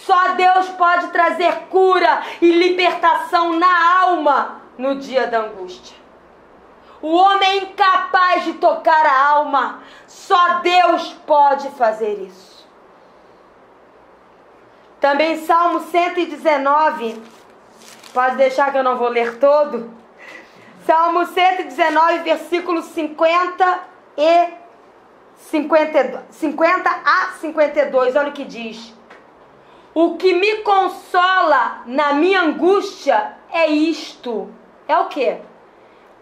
Só Deus pode trazer cura e libertação na alma no dia da angústia. O homem é incapaz de tocar a alma. Só Deus pode fazer isso. Também Salmo 119. Pode deixar que eu não vou ler todo. Salmo 119, versículos 50 a 52. Olha o que diz. O que me consola na minha angústia é isto. É o quê?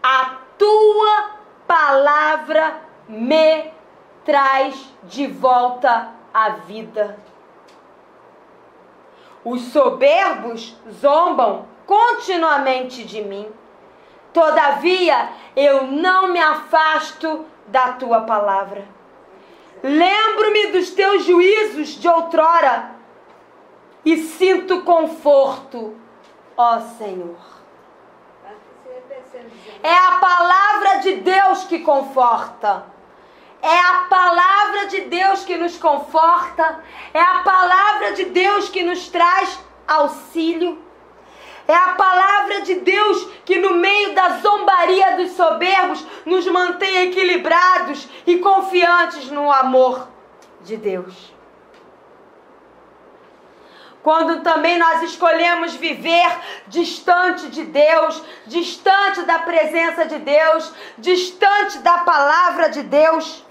A tua palavra me traz de volta à vida. Os soberbos zombam continuamente de mim. Todavia, eu não me afasto da tua palavra. Lembro-me dos teus juízos de outrora e sinto conforto, ó Senhor. É a palavra de Deus que conforta. É a palavra de Deus que nos conforta. É a palavra de Deus que nos traz auxílio. É a palavra de Deus que no meio da zombaria dos soberbos nos mantém equilibrados e confiantes no amor de Deus. Quando também nós escolhemos viver distante de Deus, distante da presença de Deus, distante da palavra de Deus,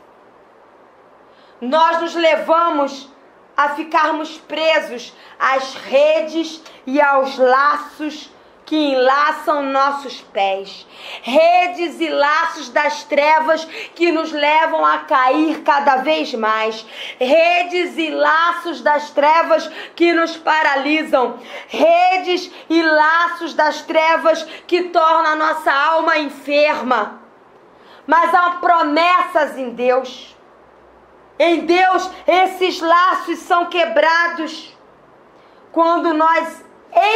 nós nos levamos a ficarmos presos às redes e aos laços que enlaçam nossos pés. Redes e laços das trevas que nos levam a cair cada vez mais. Redes e laços das trevas que nos paralisam. Redes e laços das trevas que tornam a nossa alma enferma. Mas há promessas em Deus. Em Deus, esses laços são quebrados quando nós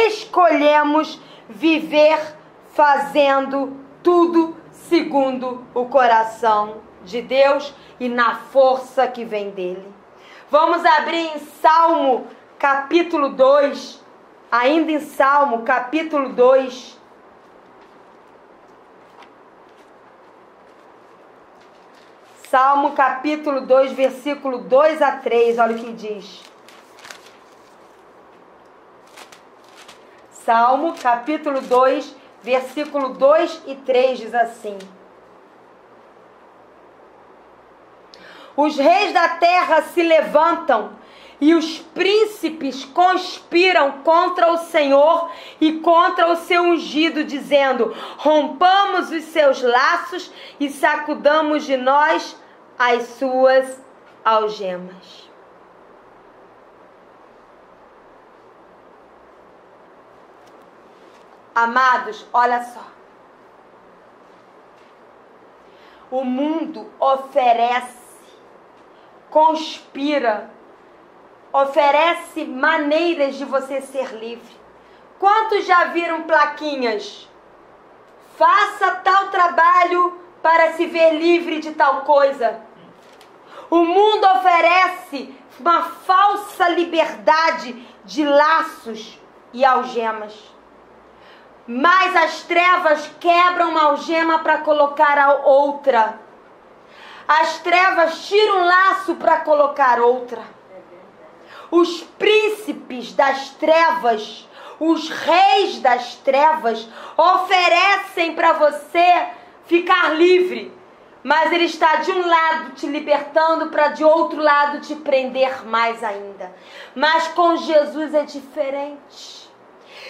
escolhemos viver fazendo tudo segundo o coração de Deus e na força que vem dele. Vamos abrir em Salmo capítulo 2, ainda em Salmo capítulo 2. Salmo capítulo 2, versículo 2 a 3, olha o que diz. Salmo capítulo 2, versículo 2 e 3 diz assim. Os reis da terra se levantam e os príncipes conspiram contra o Senhor e contra o seu ungido, dizendo: rompamos os seus laços e sacudamos de nós as suas algemas. Amados, olha só. O mundo oferece, conspira, oferece maneiras de você ser livre. Quantos já viram plaquinhas? Faça tal trabalho para se ver livre de tal coisa. O mundo oferece uma falsa liberdade de laços e algemas. Mas as trevas quebram uma algema para colocar a outra. As trevas tiram um laço para colocar outra. Os príncipes das trevas, os reis das trevas, oferecem para você ficar livre. Mas ele está de um lado te libertando para de outro lado te prender mais ainda. Mas com Jesus é diferente.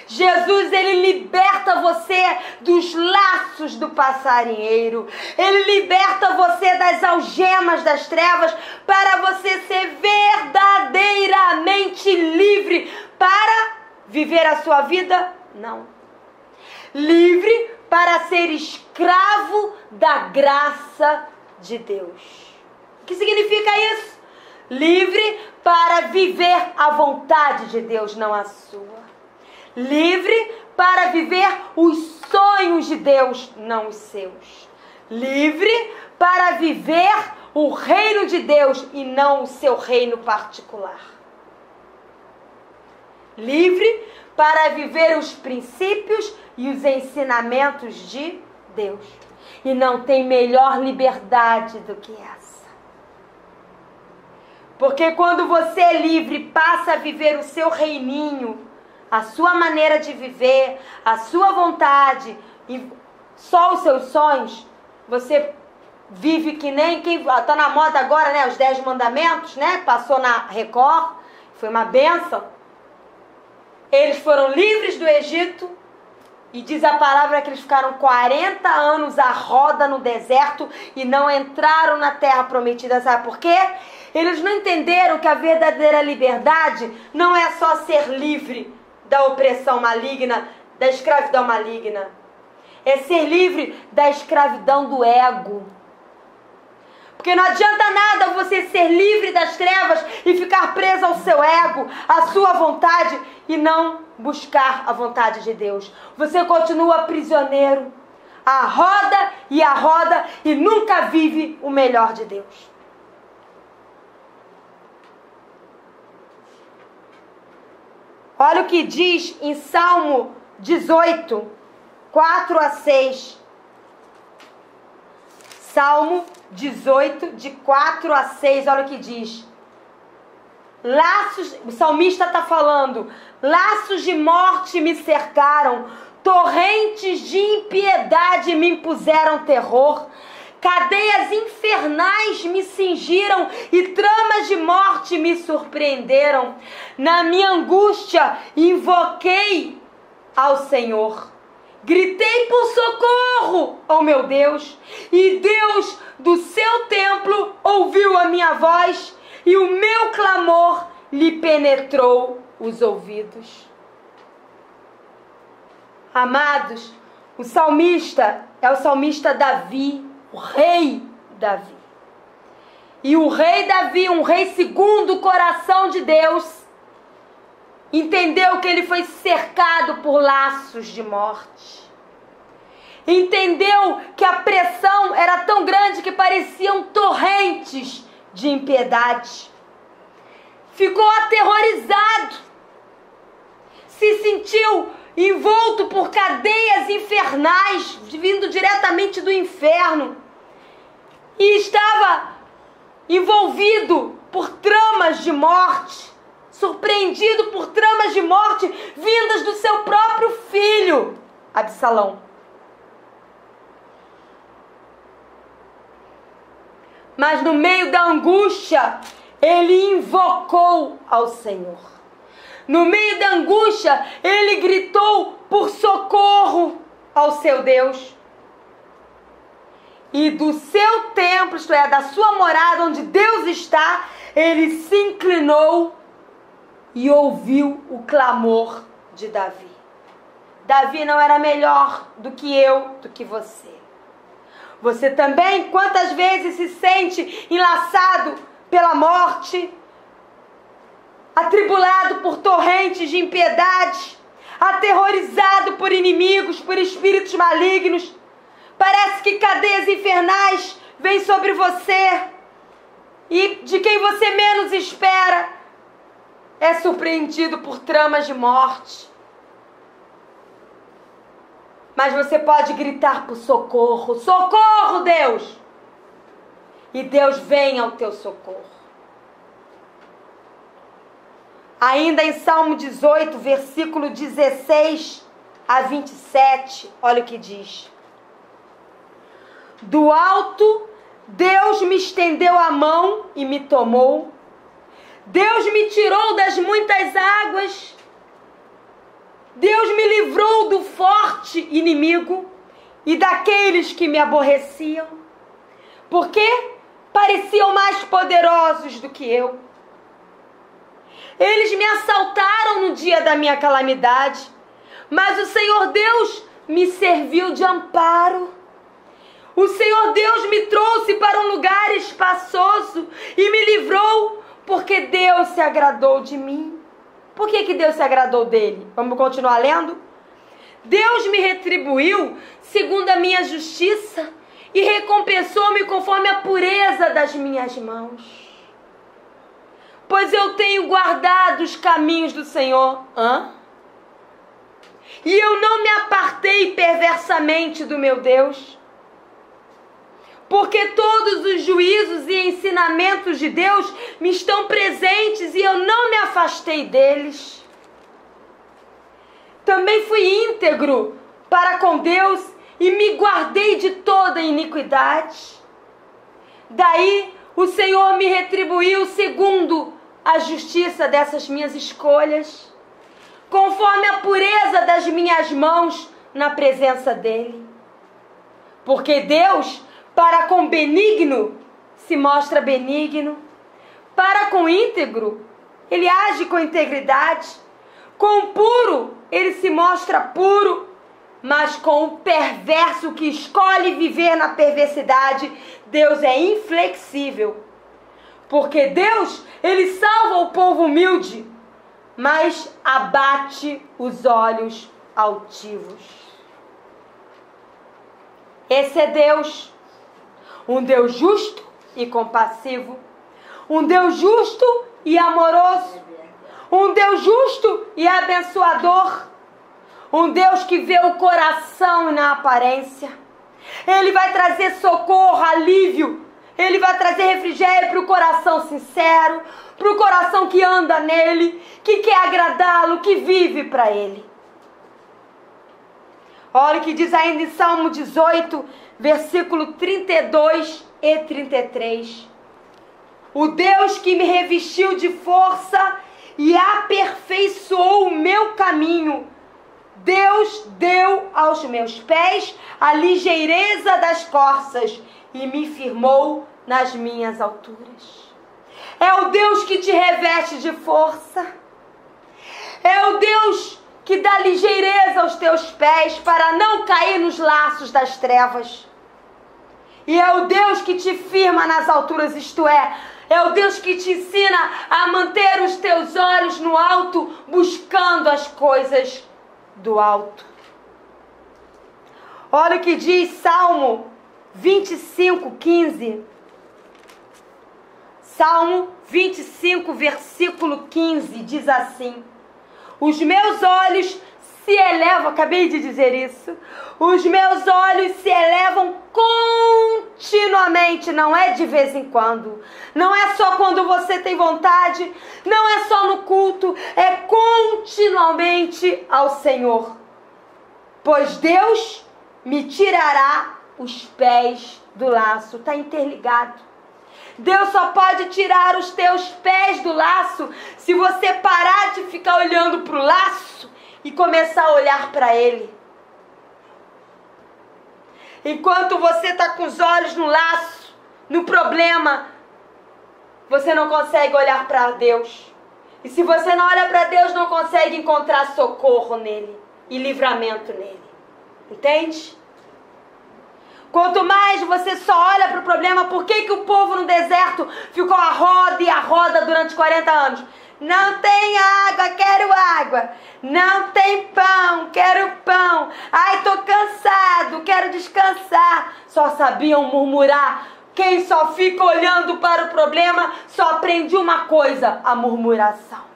Jesus, ele liberta você dos laços do passarinheiro. Ele liberta você das algemas das trevas para você ser verdadeiramente livre para viver a sua vida? Não. Livre para ser escravo da graça de Deus. O que significa isso? Livre para viver a vontade de Deus, não a sua. Livre para viver os sonhos de Deus, não os seus. Livre para viver o reino de Deus e não o seu reino particular. livre para viver os princípios e os ensinamentos de Deus. E não tem melhor liberdade do que essa. Porque quando você é livre, passa a viver o seu reininho, a sua maneira de viver, a sua vontade e só os seus sonhos, você vive que nem quem está na moda agora, né? Os 10 mandamentos, né? Passou na Record, foi uma bênção. Eles foram livres do Egito e diz a palavra que eles ficaram 40 anos à roda no deserto e não entraram na terra prometida. Sabe por quê? Eles não entenderam que a verdadeira liberdade não é só ser livre da opressão maligna, da escravidão maligna. É ser livre da escravidão do ego. Porque não adianta nada você ser livre das trevas e ficar preso ao seu ego, à sua vontade e não buscar a vontade de Deus. Você continua prisioneiro, a roda e nunca vive o melhor de Deus. Olha o que diz em Salmo 18, 4 a 6. Salmo 18, de 4 a 6, olha o que diz. Laços, o salmista está falando, laços de morte me cercaram, torrentes de impiedade me impuseram terror, cadeias infernais me cingiram e tramas de morte me surpreenderam. Na minha angústia invoquei ao Senhor. Gritei por socorro ao meu Deus, e Deus do seu templo ouviu a minha voz, e o meu clamor lhe penetrou os ouvidos. Amados, o salmista é o salmista Davi, o rei Davi. E o rei Davi, um rei segundo o coração de Deus, entendeu que ele foi cercado por laços de morte. Entendeu que a pressão era tão grande que pareciam torrentes de impiedade. Ficou aterrorizado. Se sentiu envolto por cadeias infernais, vindo diretamente do inferno. E estava envolvido por tramas de morte. Surpreendido por tramas de morte vindas do seu próprio filho, Absalão. Mas no meio da angústia, ele invocou ao Senhor. No meio da angústia, ele gritou por socorro ao seu Deus. E do seu templo, isto é, da sua morada, onde Deus está, ele se inclinou e ouviu o clamor de Davi. Davi não era melhor do que eu, do que você. Você também, quantas vezes se sente enlaçado pela morte, atribulado por torrentes de impiedade, aterrorizado por inimigos, por espíritos malignos? Parece que cadeias infernais vêm sobre você e de quem você menos espera é surpreendido por tramas de morte. Mas você pode gritar por socorro. Socorro, Deus! E Deus vem ao teu socorro. Ainda em Salmo 18, versículo 16 a 27, olha o que diz. Do alto, Deus me estendeu a mão e me tomou. Deus me tirou das muitas águas. Deus me livrou do forte inimigo e daqueles que me aborreciam, porque pareciam mais poderosos do que eu. Eles me assaltaram no dia da minha calamidade, mas o Senhor Deus me serviu de amparo. O Senhor Deus me trouxe para um lugar espaçoso e me livrou, porque Deus se agradou de mim. Por que Deus se agradou dele? Vamos continuar lendo? Deus me retribuiu segundo a minha justiça e recompensou-me conforme a pureza das minhas mãos. pois eu tenho guardado os caminhos do Senhor. E eu não me apartei perversamente do meu Deus. Porque todos os juízos e ensinamentos de Deus me estão presentes e eu não me afastei deles. Também fui íntegro para com Deus e me guardei de toda iniquidade. Daí o Senhor me retribuiu segundo a justiça dessas minhas escolhas, conforme a pureza das minhas mãos na presença dEle. Porque Deus, para com benigno, se mostra benigno, para com íntegro, Ele age com integridade, com o puro, Ele se mostra puro, mas com o perverso que escolhe viver na perversidade, Deus é inflexível. Porque Deus, Ele salva o povo humilde, mas abate os olhos altivos. Esse é Deus, um Deus justo e compassivo, um Deus justo e amoroso, um Deus justo e abençoador, um Deus que vê o coração e na aparência. Ele vai trazer socorro, alívio, Ele vai trazer refrigério para o coração sincero, para o coração que anda nele, que quer agradá-lo, que vive para Ele. Olha o que diz ainda em Salmo 18, versículo 32 e 33. O Deus que me revestiu de força e aperfeiçoou o meu caminho. Deus deu aos meus pés a ligeireza das corças e me firmou nas minhas alturas. É o Deus que te reveste de força. É o Deus que dá ligeireza aos teus pés para não cair nos laços das trevas. E é o Deus que te firma nas alturas, isto é o Deus que te ensina a manter os teus olhos no alto, buscando as coisas do alto. Olha o que diz Salmo 25, 15. Salmo 25, versículo 15, diz assim: os meus olhos se elevam, acabei de dizer isso, os meus olhos se elevam continuamente, não é de vez em quando, não é só quando você tem vontade, não é só no culto, é continuamente ao Senhor. Pois Deus me tirará os pés do laço, está interligado. Deus só pode tirar os teus pés do laço se você parar de ficar olhando para o laço e começar a olhar para Ele. Enquanto você está com os olhos no laço, no problema, você não consegue olhar para Deus. E se você não olha para Deus, não consegue encontrar socorro nele e livramento nele. Entende? Quanto mais você só olha para o problema, por que o povo no deserto ficou a roda e a roda durante 40 anos? Não tem água, quero água. Não tem pão, quero pão. Ai, tô cansado, quero descansar. Só sabiam murmurar. Quem só fica olhando para o problema só aprende uma coisa, a murmuração.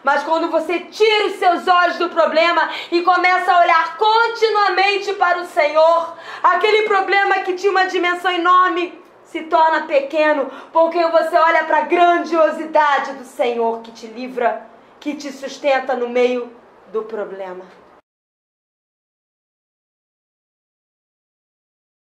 Mas quando você tira os seus olhos do problema e começa a olhar continuamente para o Senhor, aquele problema que tinha uma dimensão enorme se torna pequeno, porque você olha para a grandiosidade do Senhor que te livra, que te sustenta no meio do problema.